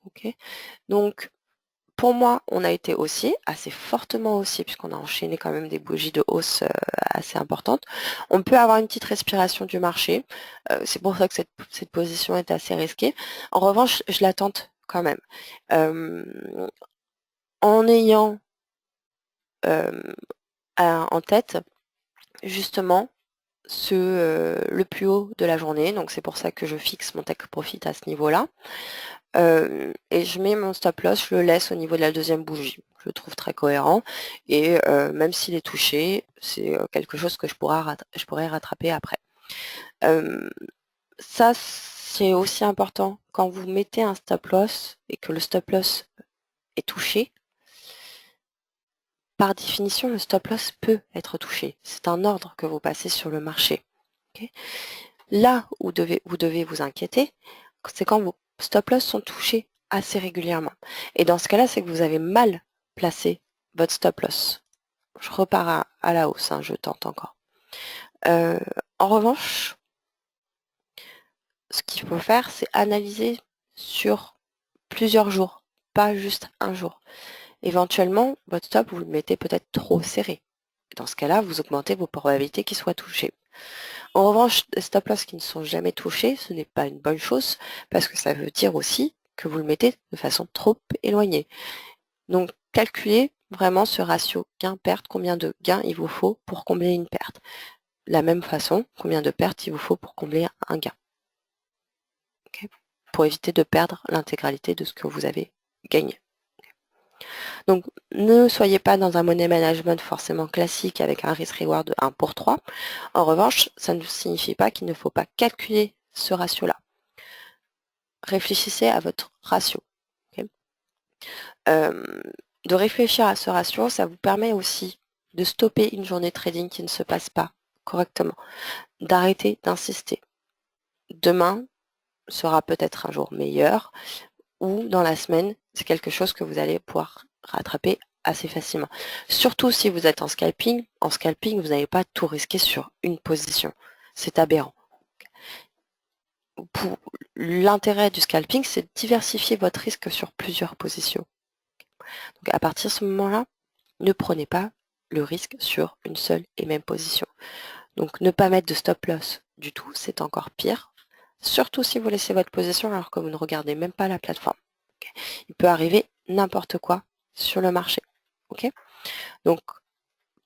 S2: Okay. Donc, pour moi, on a été haussier, assez fortement haussier, puisqu'on a enchaîné quand même des bougies de hausse assez importantes. On peut avoir une petite respiration du marché. C'est pour ça que cette position est assez risquée. En revanche, je la tente quand même. En ayant en tête justement le plus haut de la journée. Donc c'est pour ça que je fixe mon take profit à ce niveau-là. Et je mets mon stop loss, je le laisse au niveau de la deuxième bougie. Je le trouve très cohérent. Et même s'il est touché, c'est quelque chose que je pourrais rattraper après. Ça,
S1: c'est aussi important quand vous mettez un stop loss et que le stop loss est touché. Par définition, le stop loss peut être touché. C'est un ordre que vous passez sur le marché. Okay. Là où vous devez vous inquiéter, c'est quand vos stop loss sont touchés assez régulièrement. Et dans ce cas-là, c'est que vous avez mal placé votre stop loss. Je repars à la hausse, hein, je tente encore. En revanche, ce qu'il faut faire, c'est analyser sur plusieurs jours, pas juste un jour. Éventuellement, votre stop, vous le mettez peut-être trop serré. Dans ce cas-là, vous augmentez vos probabilités qu'il soit touché. En revanche, les stop loss qui ne sont jamais touchés, ce n'est pas une bonne chose, parce que ça veut dire aussi que vous le mettez de façon trop éloignée. Donc, calculez vraiment ce ratio gain-perte, combien de gains il vous faut pour combler une perte. De la même façon, combien de pertes il vous faut pour combler un gain. Okay, pour éviter de perdre l'intégralité de ce que vous avez gagné. Donc, ne soyez pas dans un money management forcément classique avec un risk-reward de 1 pour 3. En revanche, ça ne signifie pas qu'il ne faut pas calculer ce ratio-là. Réfléchissez à votre ratio. Okay, de réfléchir à ce ratio, ça vous permet aussi de stopper une journée de trading qui ne se passe pas correctement, d'arrêter d'insister. Demain sera peut-être un jour meilleur, ou dans la semaine, c'est quelque chose que vous allez pouvoir rattraper assez facilement. Surtout si vous êtes en scalping. En scalping, vous n'allez pas tout risquer sur une position. C'est aberrant. L'intérêt du scalping, c'est de diversifier votre risque sur plusieurs positions. Donc à partir de ce moment-là, ne prenez pas le risque sur une seule et même position. Donc ne pas mettre de stop loss du tout, c'est encore pire. Surtout si vous laissez votre position alors que vous ne regardez même pas la plateforme. Okay. Il peut arriver n'importe quoi sur le marché. Okay. Donc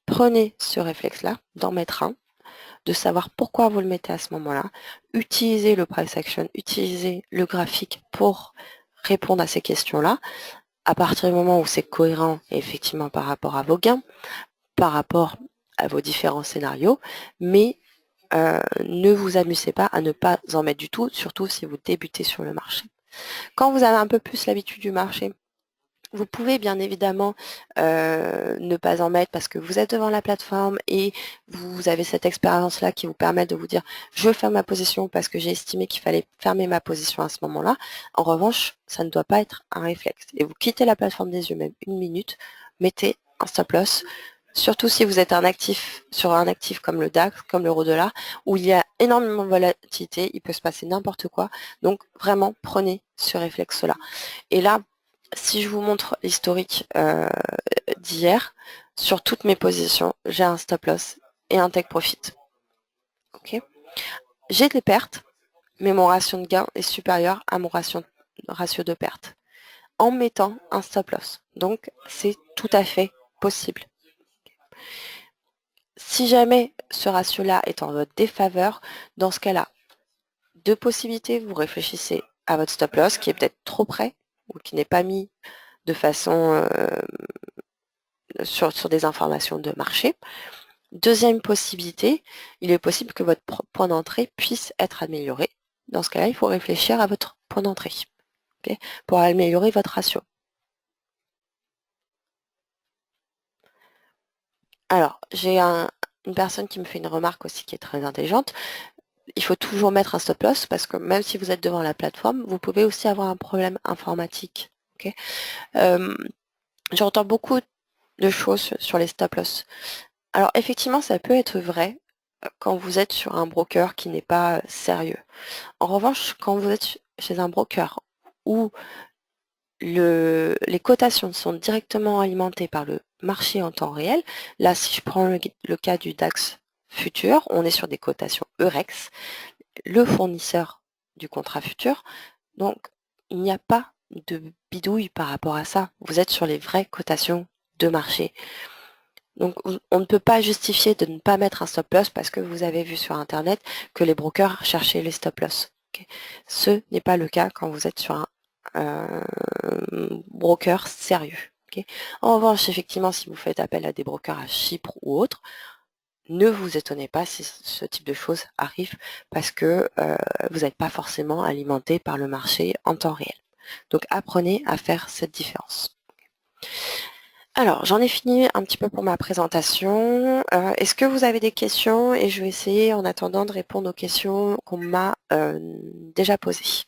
S1: prenez ce réflexe-là, d'en mettre un, de savoir pourquoi vous le mettez à ce moment-là. Utilisez le price action, utilisez le graphique pour répondre à ces questions-là. À partir du moment où c'est cohérent, effectivement, par rapport à vos gains, par rapport à vos différents scénarios, mais ne vous amusez pas à ne pas en mettre du tout, surtout si vous débutez sur le marché. Quand vous avez un peu plus l'habitude du marché, vous pouvez bien évidemment ne pas en mettre parce que vous êtes devant la plateforme et vous avez cette expérience-là qui vous permet de vous dire je ferme ma position parce que j'ai estimé qu'il fallait fermer ma position à ce moment-là. En revanche, ça ne doit pas être un réflexe. Et vous quittez la plateforme des yeux même une minute, mettez un stop loss. Surtout si vous êtes sur un actif comme le DAX, comme l'euro-dollar, où il y a énormément de volatilité, il peut se passer n'importe quoi. Donc vraiment, prenez ce réflexe-là. Et là, si je vous montre l'historique d'hier, sur toutes mes positions, j'ai un stop loss et un take profit. Okay, j'ai des pertes, mais mon ratio de gain est supérieur à mon ratio de perte en mettant un stop loss. Donc, c'est tout à fait possible. Si jamais ce ratio-là est en votre défaveur, dans ce cas-là, deux possibilités, vous réfléchissez à votre stop loss qui est peut-être trop près ou qui n'est pas mis de façon sur des informations de marché. Deuxième possibilité, il est possible que votre point d'entrée puisse être amélioré. Dans ce cas-là, il faut réfléchir à votre point d'entrée okay, pour améliorer votre ratio. Alors, j'ai une personne qui me fait une remarque aussi qui est très intelligente. Il faut toujours mettre un stop loss parce que même si vous êtes devant la plateforme, vous pouvez aussi avoir un problème informatique. Okay, j'entends beaucoup de choses sur les stop loss. Alors effectivement, ça peut être vrai quand vous êtes sur un broker qui n'est pas sérieux. En revanche, quand vous êtes chez un broker où les cotations sont directement alimentées par le marché en temps réel, là si je prends le cas du DAX futur, on est sur des cotations Eurex, le fournisseur du contrat futur, donc il n'y a pas de bidouille par rapport à ça. Vous êtes sur les vraies cotations de marché. Donc on ne peut pas justifier de ne pas mettre un stop loss parce que vous avez vu sur internet que les brokers cherchaient les stop loss. Okay. Ce n'est pas le cas quand vous êtes sur un broker sérieux. Okay. En revanche, effectivement, si vous faites appel à des brokers à Chypre ou autres,
S2: ne vous étonnez pas si ce type de choses arrive parce que vous n'êtes pas forcément alimenté par le marché en temps réel. Donc apprenez à faire cette différence. Alors, j'en ai fini un petit peu pour ma présentation. Est-ce que vous avez des questions? Et je vais essayer en attendant de répondre aux questions qu'on m'a déjà posées.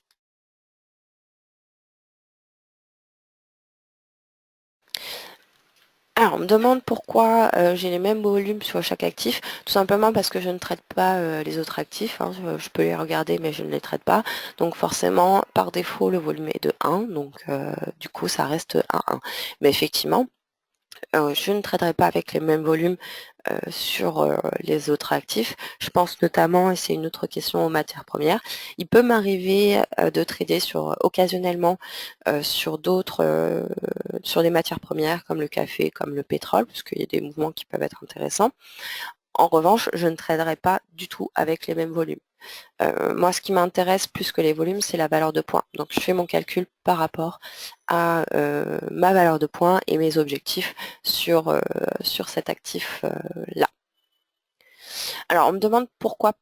S2: Alors, on me demande pourquoi j'ai les mêmes volumes sur chaque actif. Tout simplement parce que je ne traite pas les autres actifs. Hein. Je peux les regarder, mais je ne les traite pas. Donc forcément, par défaut, le volume est de 1. Donc du coup, ça reste à 1. Mais effectivement, je ne traiterai pas avec les mêmes volumes sur les autres actifs. Je pense notamment, et c'est une autre question, aux matières premières. Il peut m'arriver de trader occasionnellement sur sur des matières premières comme le café, comme le pétrole, parce qu'il y a des mouvements qui peuvent être intéressants. En revanche, je ne traderai pas du tout avec les mêmes volumes. Moi, ce qui m'intéresse plus que les volumes, c'est la valeur de points. Donc, je fais mon calcul par rapport à ma valeur de points et mes objectifs sur cet actif-là. Alors, on me demande pourquoi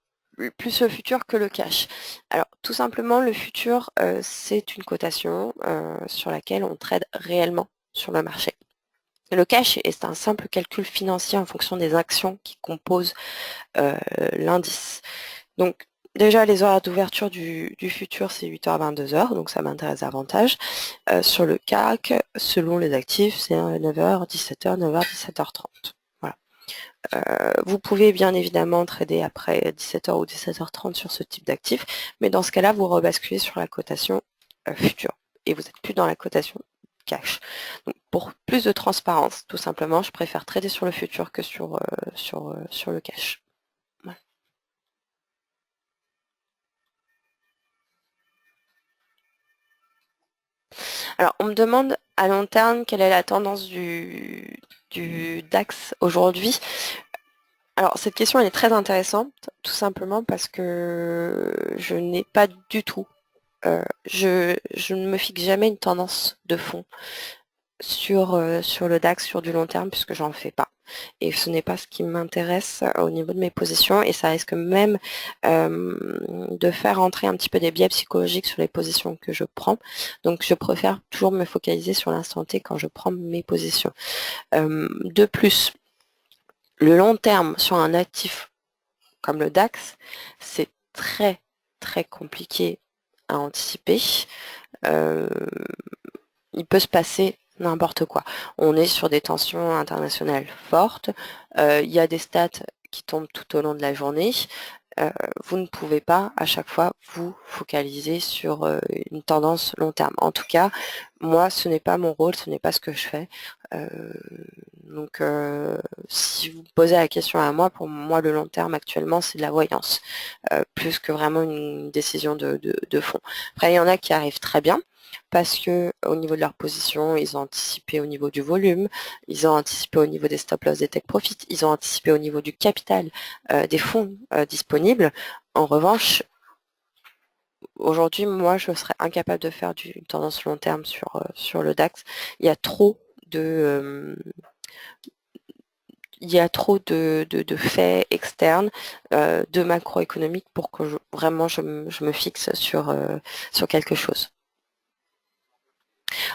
S2: plus le futur que le cash. Alors, tout simplement, le futur, c'est une cotation sur laquelle on trade réellement sur le marché. Le cash est un simple calcul financier en fonction des actions qui composent l'indice. Donc, déjà, les horaires d'ouverture du futur, c'est 8h à 22h, donc ça m'intéresse davantage. Sur le CAC, selon les actifs, c'est 9h, 17h, 9h, 17h30. Voilà. Vous pouvez bien évidemment trader après 17h ou 17h30 sur ce type d'actif, mais dans ce cas-là, vous rebasculez sur la cotation future et vous n'êtes plus dans la cotation cash. Donc, pour plus de transparence, tout simplement, je préfère trader sur le futur que sur le cash. Voilà. Alors, on me demande à long terme quelle est la tendance du DAX aujourd'hui. Alors, cette question, elle est très intéressante, tout simplement parce que je n'ai pas du tout, je ne me fixe jamais une tendance de fond sur le DAX sur du long terme puisque j'en fais pas. Et ce n'est pas ce qui m'intéresse au niveau de mes positions et ça risque même de faire entrer un petit peu des biais psychologiques sur les positions que je prends. Donc je préfère toujours me focaliser sur l'instant T quand je prends mes positions. De plus, le long terme sur un actif comme le DAX, c'est très très compliqué à anticiper. Euh, il peut se passer n'importe quoi. On est sur des tensions internationales fortes. Il y a des stats qui tombent tout au long de la journée. Vous ne pouvez pas à chaque fois vous focaliser sur une tendance long terme. En tout cas, moi, ce n'est pas mon rôle, ce n'est pas ce que je fais. Euh, donc, si vous posez la question à moi, pour moi, le long terme actuellement, c'est de la voyance, plus que vraiment une décision de fond. Après, il y en a qui arrivent très bien parce que au niveau de leur position, ils ont anticipé au niveau du volume, ils ont anticipé au niveau des stop loss des take profit, ils ont anticipé au niveau du capital des fonds disponibles. En revanche, aujourd'hui, moi, je serais incapable de faire une tendance long terme sur le DAX. Il y a trop de, il y a trop de faits externes, de macroéconomiques pour que vraiment je me fixe sur quelque chose.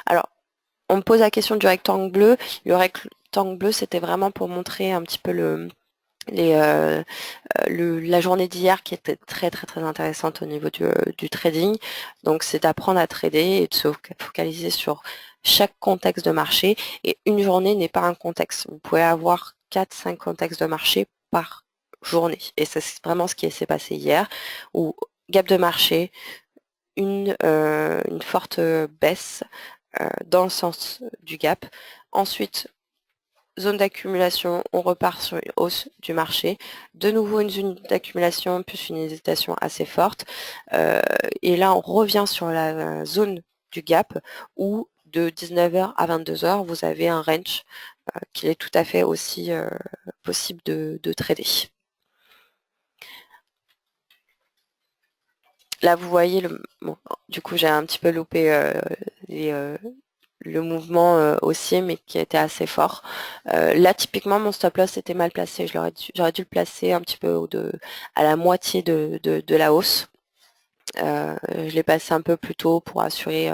S2: Alors, on me pose la question du rectangle bleu. Le rectangle bleu, c'était vraiment pour montrer un petit peu la journée d'hier qui était très très très intéressante au niveau du trading. Donc c'est d'apprendre à trader et de se focaliser sur chaque contexte de marché. Et une journée n'est pas un contexte. Vous pouvez avoir 4-5 contextes de marché par journée. Et c'est vraiment ce qui s'est passé hier, où gap de marché, une forte baisse dans le sens du gap. Ensuite, zone d'accumulation, on repart sur une hausse du marché. De nouveau une zone d'accumulation plus une hésitation assez forte. Et là, on revient sur la zone du gap où de 19h à 22h, vous avez un range qu'il est tout à fait aussi possible de trader. Là, vous voyez, bon, du coup, j'ai un petit peu loupé le mouvement haussier, mais qui était assez fort. Là, typiquement, mon stop loss était mal placé. J'aurais dû le placer un petit peu à la moitié de la hausse. Je l'ai passé un peu plus tôt pour assurer.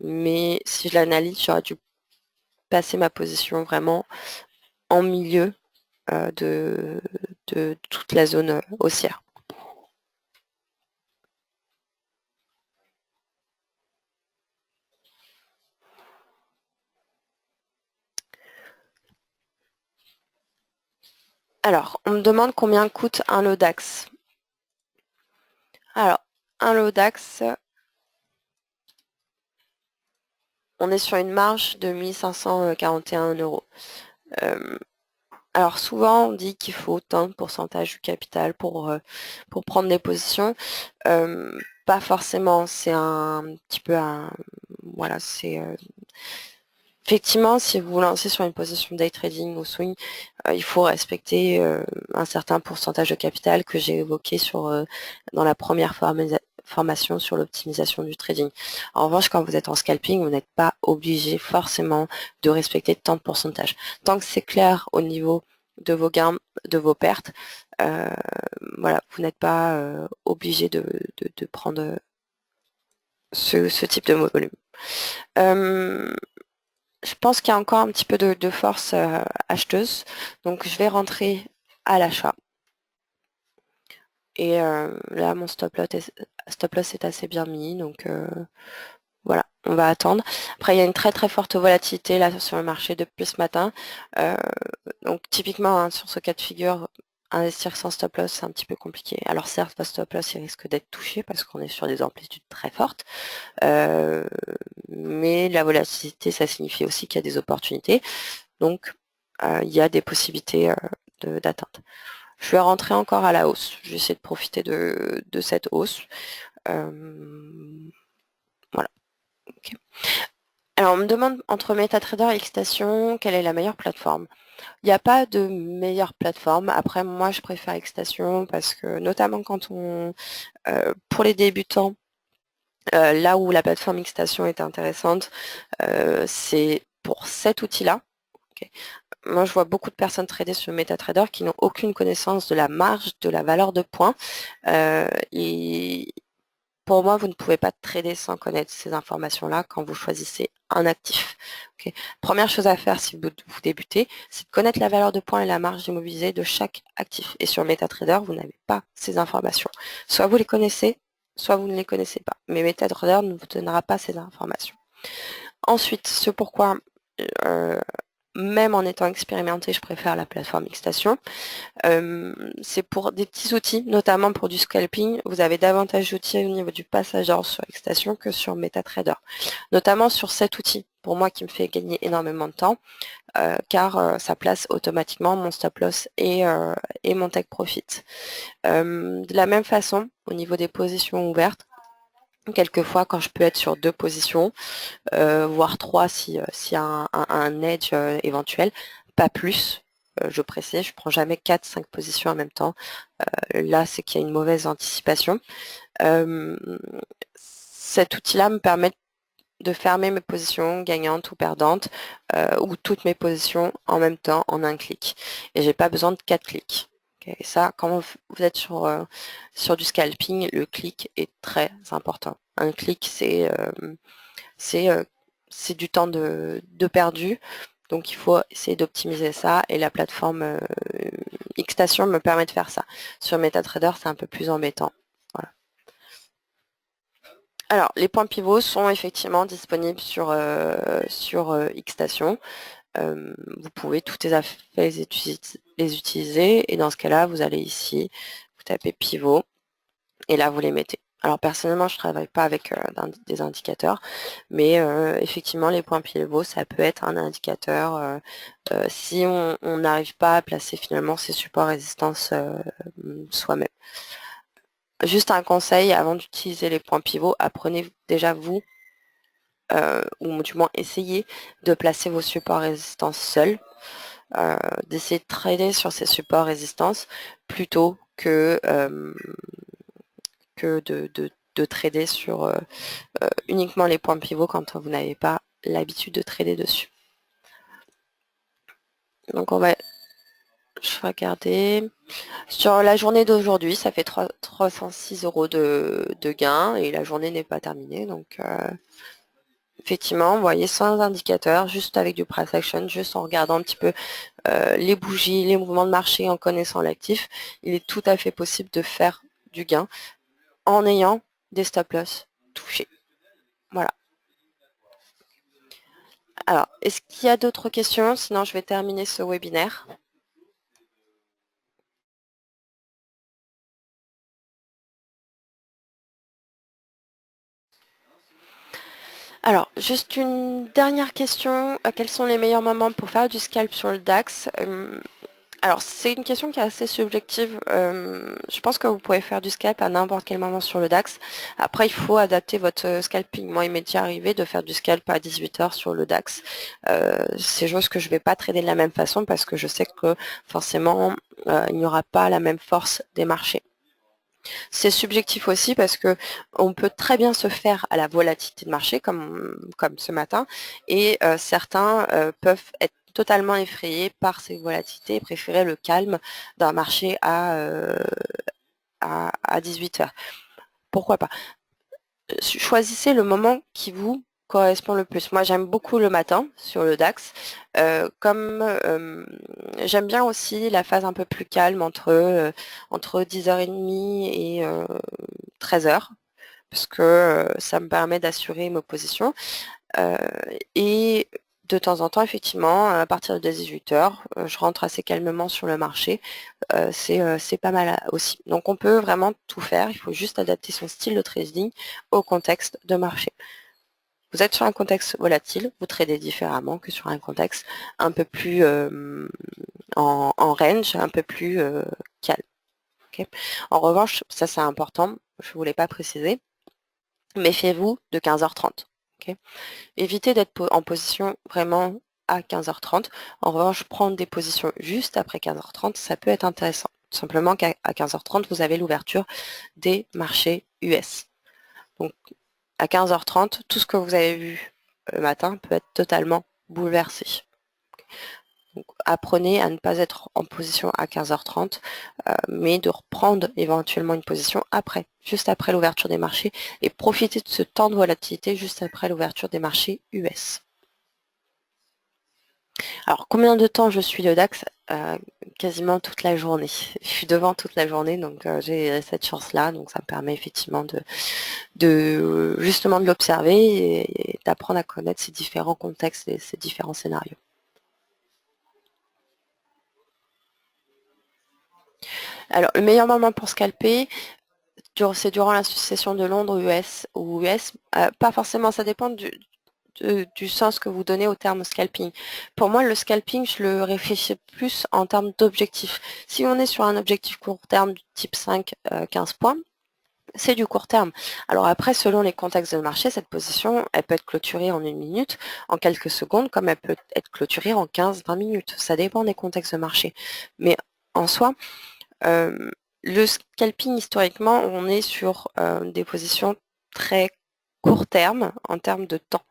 S2: Mais si je l'analyse, j'aurais dû passer ma position vraiment en milieu de toute la zone haussière. Alors, on me demande combien coûte un lot DAX. Alors, un lot DAX, on est sur une marge de 1541 €. Alors souvent on dit qu'il faut tant de pourcentage du capital pour prendre des positions. Pas forcément, c'est un petit peu un... Voilà, c'est... Effectivement, si vous vous lancez sur une position day trading ou swing, il faut respecter un certain pourcentage de capital que j'ai évoqué dans la première formation sur l'optimisation du trading. En revanche, quand vous êtes en scalping, vous n'êtes pas obligé forcément de respecter tant de pourcentage. Tant que c'est clair au niveau de vos gains, de vos pertes, voilà, vous n'êtes pas obligé de prendre ce type de volume. Je pense qu'il y a encore un petit peu de force acheteuse, donc je vais rentrer à l'achat. Et là, mon stop loss est assez bien mis, donc voilà, on va attendre. Après, il y a une très très forte volatilité là sur le marché depuis ce matin. Donc typiquement, hein, sur ce cas de figure, investir sans stop loss, c'est un petit peu compliqué. Alors certes, votre stop loss, il risque d'être touché parce qu'on est sur des amplitudes très fortes. Mais la volatilité, ça signifie aussi qu'il y a des opportunités. Donc, il y a des possibilités d'atteinte. Je vais rentrer encore à la hausse. Je vais essayer de profiter de cette hausse. Voilà. Okay. Alors, on me demande entre MetaTrader et Xstation, quelle est la meilleure plateforme? Il n'y a pas de meilleure plateforme. Après, moi, je préfère Xstation parce que, notamment pour les débutants, là où la plateforme Xstation est intéressante, c'est pour cet outil-là. Okay. Moi, je vois beaucoup de personnes trader sur MetaTrader qui n'ont aucune connaissance de la marge, de la valeur de points. Et pour moi, vous ne pouvez pas trader sans connaître ces informations-là quand vous choisissez un actif. Okay. Première chose à faire si vous débutez, c'est de connaître la valeur de points et la marge immobilisée de chaque actif. Et sur MetaTrader, vous n'avez pas ces informations. Soit vous les connaissez, soit vous ne les connaissez pas. Mais MetaTrader ne vous donnera pas ces informations. Ensuite, ce pourquoi, même en étant expérimenté, je préfère la plateforme Xstation. C'est pour des petits outils, notamment pour du scalping. Vous avez davantage d'outils au niveau du passage d'ordre sur Xstation que sur MetaTrader. Notamment sur cet outil, pour moi, qui me fait gagner énormément de temps, car ça place automatiquement mon stop loss et mon take profit. De la même façon, au niveau des positions ouvertes, quelquefois quand je peux être sur 2 positions, voire 3 s'il y a un edge éventuel, pas plus. Je précise, je prends jamais 4-5 positions en même temps. Là, c'est qu'il y a une mauvaise anticipation. Cet outil-là me permet de fermer mes positions gagnantes ou perdantes, ou toutes mes positions en même temps en un clic. Et j'ai pas besoin de 4 clics. Okay. Et ça, quand vous êtes sur du scalping, le clic est très important. Un clic, c'est du temps de perdu. Donc il faut essayer d'optimiser ça et la plateforme Xstation me permet de faire ça. Sur MetaTrader, c'est un peu plus embêtant. Voilà. Alors, les points pivots sont effectivement disponibles sur Xstation. Vous pouvez toutes les utiliser et dans ce cas-là, vous allez ici, vous tapez pivot et là, vous les mettez. Alors personnellement, je ne travaille pas avec des indicateurs, mais effectivement, les points pivots, ça peut être un indicateur si on n'arrive pas à placer finalement ces supports résistance soi-même. Juste un conseil, avant d'utiliser les points pivots, apprenez déjà vous, ou du moins essayez de placer vos supports résistance seuls, d'essayer de trader sur ces supports résistance plutôt que de trader sur uniquement les points pivots quand vous n'avez pas l'habitude de trader dessus. Donc je vais regarder. Sur la journée d'aujourd'hui, ça fait 306 € de gain et la journée n'est pas terminée. Donc effectivement, vous voyez, sans indicateur, juste avec du price action, juste en regardant un petit peu les bougies, les mouvements de marché, en connaissant l'actif, il est tout à fait possible de faire du gain en ayant des stop loss touchés. Voilà. Alors, est-ce qu'il y a d'autres questions? Sinon, je vais terminer ce webinaire. Alors, juste une dernière question. Quels sont les meilleurs moments pour faire du scalp sur le DAX? Alors, c'est une question qui est assez subjective. Je pense que vous pouvez faire du scalp à n'importe quel moment sur le DAX. Après, il faut adapter votre scalping. Moi, il m'est déjà arrivé de faire du scalp à 18 h sur le DAX. C'est chose que je ne vais pas trader de la même façon parce que je sais que forcément, il n'y aura pas la même force des marchés. C'est subjectif aussi parce que on peut très bien se faire à la volatilité de marché comme ce matin et certains peuvent être totalement effrayés par ces volatilités et préférer le calme d'un marché à 18 h. Pourquoi pas? Choisissez le moment qui vous correspond le plus. Moi, j'aime beaucoup le matin sur le DAX. J'aime bien aussi la phase un peu plus calme entre 10h30 et 13h, parce que ça me permet d'assurer mes positions. Et de temps en temps, effectivement, à partir de 18 h, je rentre assez calmement sur le marché. C'est pas mal aussi. Donc on peut vraiment tout faire, il faut juste adapter son style de trading au contexte de marché. Vous êtes sur un contexte volatile, vous tradez différemment que sur un contexte un peu plus en range, un peu plus calme. Okay. En revanche, ça c'est important, je ne voulais pas préciser, méfiez-vous de 15h30. Okay. Évitez d'être en position vraiment à 15h30. En revanche, prendre des positions juste après 15h30, ça peut être intéressant. Simplement qu'à 15h30, vous avez l'ouverture des marchés US. Donc à 15h30, tout ce que vous avez vu le matin peut être totalement bouleversé. Donc, apprenez à ne pas être en position à 15h30, mais de reprendre éventuellement une position après, juste après l'ouverture des marchés, et profiter de ce temps de volatilité juste après l'ouverture des marchés US. Alors, combien de temps je suis le DAX? Quasiment toute la journée. Je suis devant toute la journée, donc j'ai cette chance-là, donc ça me permet effectivement justement de l'observer et d'apprendre à connaître ces différents contextes et ces différents scénarios. Alors, le meilleur moment pour scalper, c'est durant la session de Londres US ou US. Pas forcément, ça dépend du sens que vous donnez au terme scalping. Pour moi, le scalping, je le réfléchis plus en termes d'objectif. Si on est sur un objectif court terme du type 5, 15 points, c'est du court terme. Alors après, selon les contextes de marché, cette position, elle peut être clôturée en 1 minute, en quelques secondes, comme elle peut être clôturée en 15-20 minutes. Ça dépend des contextes de marché. Mais en soi, le scalping, historiquement, on est sur des positions très court terme en termes de temps.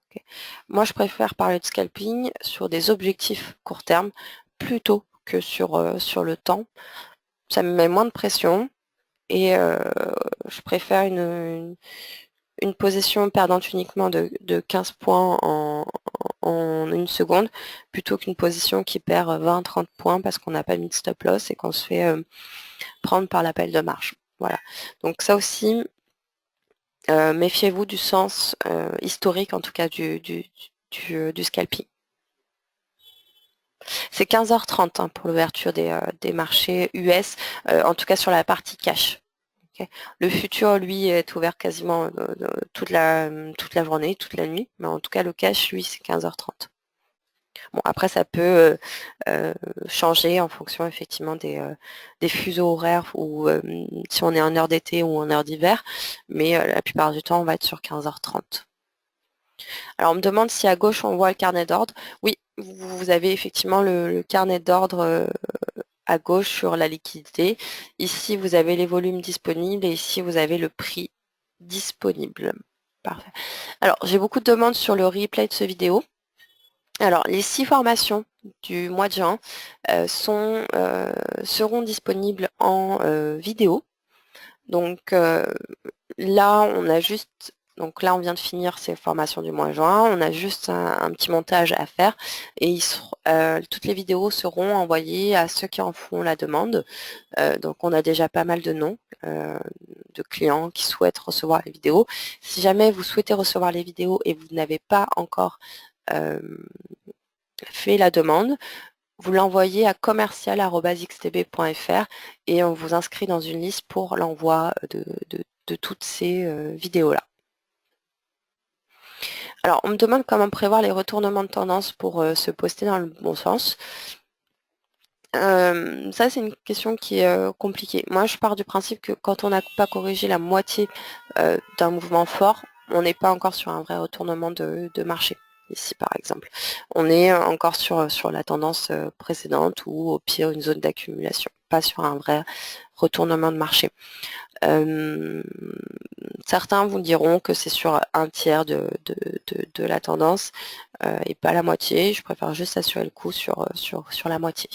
S2: Okay. Moi, je préfère parler de scalping sur des objectifs court terme plutôt que sur le temps. Ça me met moins de pression et je préfère une position perdante uniquement de 15 points en 1 seconde plutôt qu'une position qui perd 20-30 points parce qu'on n'a pas mis de stop loss et qu'on se fait prendre par l'appel de marge. Voilà. Donc ça aussi, méfiez-vous du sens historique, en tout cas du scalping. C'est 15h30 hein, pour l'ouverture des marchés US, en tout cas sur la partie cash. Okay. Le futur, lui, est ouvert quasiment toute la journée, toute la nuit, mais en tout cas le cash, lui, c'est 15h30. Bon, après, ça peut changer en fonction effectivement des fuseaux horaires ou si on est en heure d'été ou en heure d'hiver, mais la plupart du temps, on va être sur 15h30. Alors, on me demande si à gauche, on voit le carnet d'ordre. Oui, vous avez effectivement le carnet d'ordre à gauche sur la liquidité. Ici, vous avez les volumes disponibles et ici, vous avez le prix
S1: disponible. Parfait. Alors, j'ai beaucoup de demandes sur le replay de ce vidéo. Alors, les 6 formations du mois de juin seront disponibles en vidéo. Donc là, on vient de finir ces formations du mois de juin. On a juste un petit montage à faire et toutes les vidéos seront envoyées à ceux qui en font la demande. Donc on a déjà pas mal de noms de clients qui souhaitent recevoir les vidéos. Si jamais vous souhaitez recevoir les vidéos et vous n'avez pas encore fait la demande, vous l'envoyez à commercial@xtb.fr et on vous inscrit dans une liste pour l'envoi de toutes ces vidéos-là. Alors, on me demande comment prévoir les retournements de tendance pour se poster dans le bon sens. Ça, c'est une question qui est compliquée. Moi, je pars du principe que quand on n'a pas corrigé la moitié d'un mouvement fort, on n'est pas encore sur un vrai retournement de marché. Ici, par exemple, on est encore sur la tendance précédente ou au pire une zone d'accumulation, pas sur un vrai retournement de marché. Certains vous diront que c'est sur un tiers de la tendance et pas la moitié. Je préfère juste assurer le coup sur la moitié.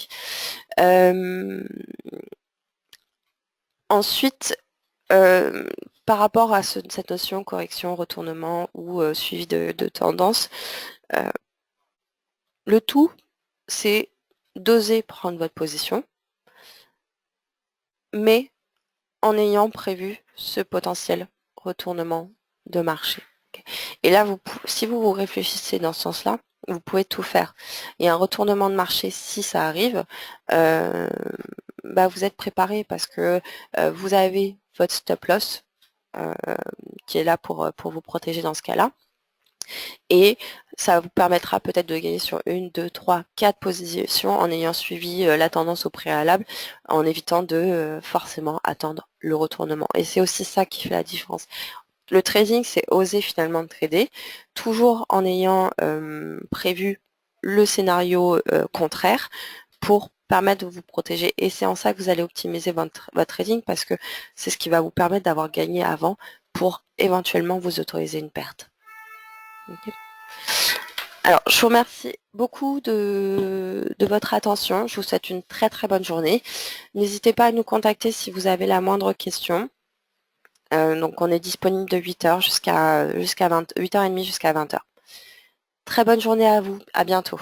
S1: Ensuite, par rapport à cette notion correction, retournement ou suivi de tendance, le tout, c'est d'oser prendre votre position, mais en ayant prévu ce potentiel retournement de marché. Et là, si vous réfléchissez dans ce sens-là, vous pouvez tout faire. Et un retournement de marché, si ça arrive, vous êtes préparé parce que vous avez votre stop loss qui est là pour vous protéger dans ce cas-là. Et ça vous permettra peut-être de gagner sur 1, 2, 3, 4 positions en ayant suivi la tendance au préalable, en évitant de forcément attendre le retournement. Et c'est aussi ça qui fait la différence. Le trading, c'est oser finalement trader, toujours en ayant prévu le scénario contraire pour permettre de vous protéger. Et c'est en ça que vous allez optimiser votre trading parce que c'est ce qui va vous permettre d'avoir gagné avant pour éventuellement vous autoriser une perte. Okay. Alors, je vous remercie beaucoup de votre attention. Je vous souhaite une très très bonne journée. N'hésitez pas à nous contacter si vous avez la moindre question. Donc, on est disponible de 8h jusqu'à 8h30 jusqu'à 20h. Très bonne journée à vous. À bientôt.